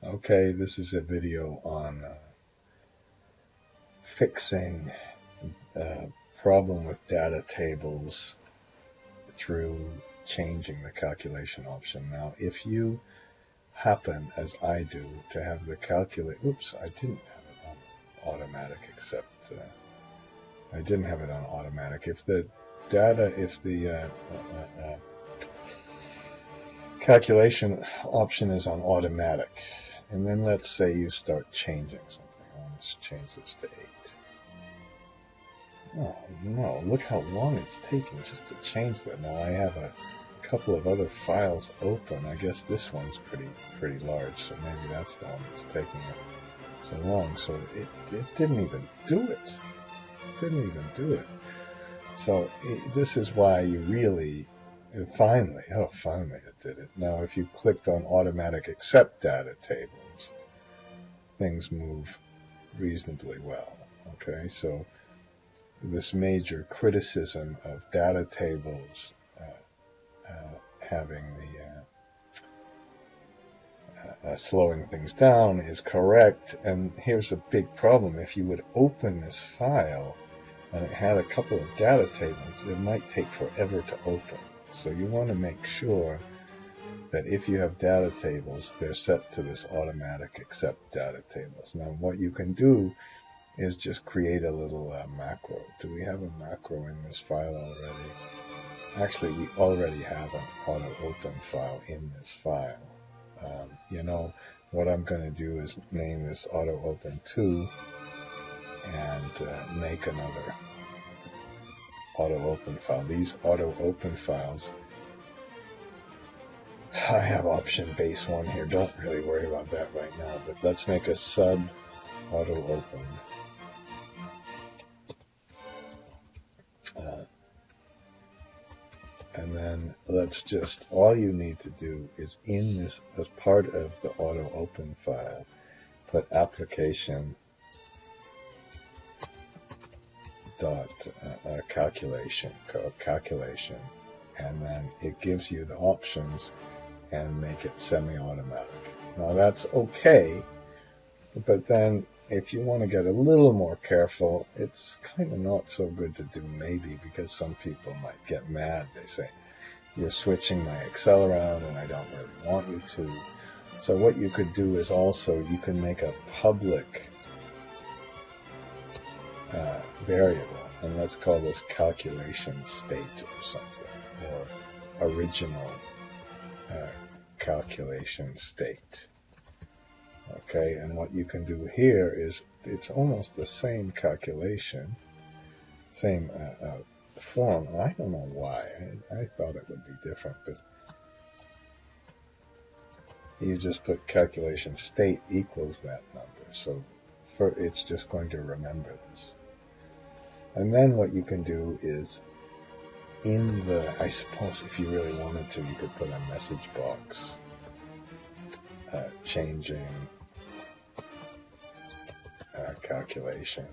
Okay, this is a video on fixing a problem with data tables through changing the calculation option. Now, if you happen, as I do, to have the oops, I didn't have it on automatic, except I didn't have it on automatic. If the calculation option is on automatic, and then let's say you start changing something. I want to change this to 8. Oh no, look how long it's taking just to change that. Now I have a couple of other files open. I guess this one's pretty large, so maybe that's the one that's taking it so long. So it didn't even do it. It didn't even do it. So this is why you really finally it did it. Now if you clicked on automatic accept data tables, things move reasonably well. Okay, so this major criticism of data tables having the slowing things down is correct. And here's a big problem. If you would open this file and it had a couple of data tables, it might take forever to open. So you want to make sure that if you have data tables, they're set to this automatic accept data tables. Now what you can do is just create a little macro. Do we have a macro in this file already? Actually, we already have an auto open file in this file. You know, what I'm going to do is name this auto open 2 and make another auto open file. These auto open files, I have option base 1 here. Don't really worry about that right now, but let's make a sub auto open. And then let's just, all you need to do is in this, as part of the auto open file, put application dot calculation, and then it gives you the options and make it semi-automatic. Now that's okay, but then if you want to get a little more careful, it's kind of not so good to do maybe, because some people might get mad. They say, you're switching my Excel around and I don't really want you to. So what you could do is also, you can make a public variable, and let's call this calculation state or something, or original calculation state. Okay, and what you can do here is, it's almost the same calculation, same form. I don't know why. I thought it would be different, but you just put calculation state equals that number. So it's just going to remember this. And then what you can do is, in the, I suppose if you really wanted to, you could put a message box changing calculation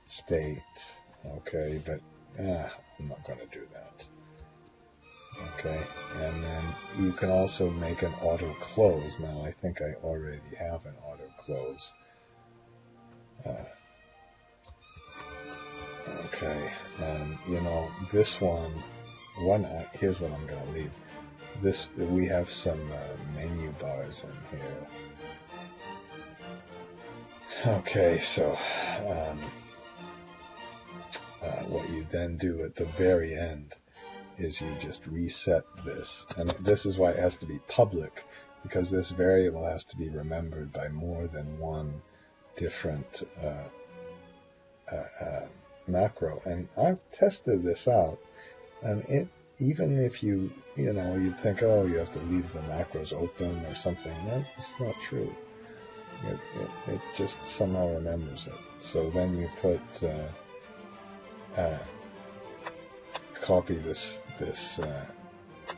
state. Okay, but I'm not going to do that. Okay, and then you can also make an auto close. Now I think I already have an auto close. Okay, and you know, this one, here's what I'm going to leave. This, we have some menu bars in here. Okay, so what you then do at the very end is you just reset this, and this is why it has to be public, because this variable has to be remembered by more than one different macro. And I've tested this out, and it, even if you'd think, oh, you have to leave the macros open or something, that's not true. It just somehow remembers it. So then you put copy this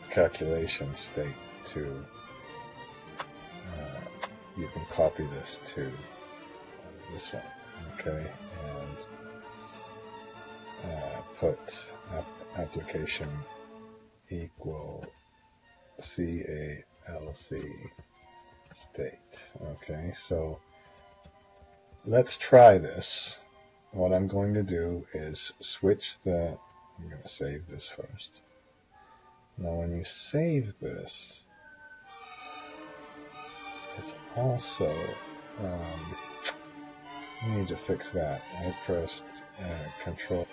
calculation state to, you can copy this to this one, okay, and put application equal CALC state. Okay, so let's try this. What I'm going to do is I'm going to save this first. Now when you save this, it's also, I need to fix that. I pressed Control,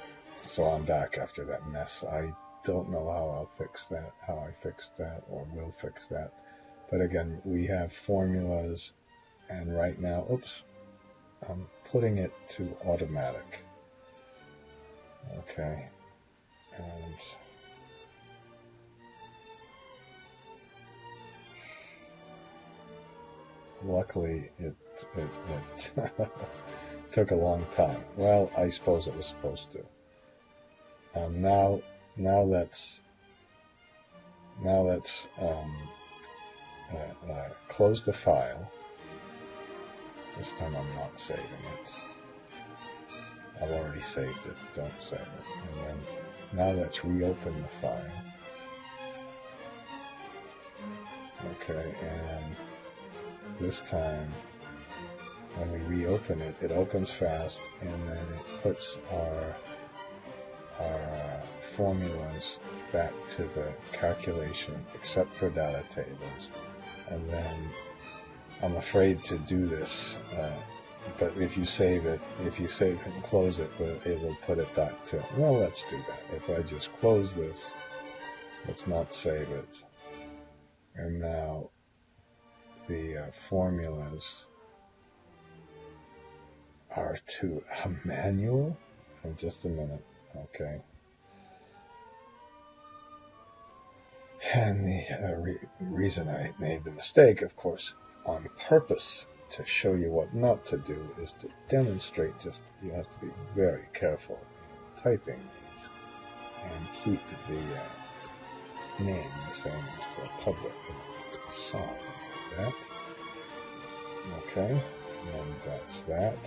so I'm back after that mess. I don't know how I fixed that or will fix that. But again, we have formulas, and right now, oops, I'm putting it to automatic. Okay, and luckily it took a long time. Well, I suppose it was supposed to. Now let's close the file. This time I'm not saving it. I've already saved it. Don't save it. And then now let's reopen the file. Okay, and this time when we reopen it, it opens fast, and then it puts our formulas back to the calculation, except for data tables. And then I'm afraid to do this, but if you save it and close it, it will put it back to, well, let's do that. If I just close this, let's not save it. And now the formulas are to a manual. In just a minute, okay. And the reason I made the mistake, of course, on purpose to show you what not to do, is to demonstrate you have to be very careful typing these and keep the name the same as the public song, like that. Okay, and that's that.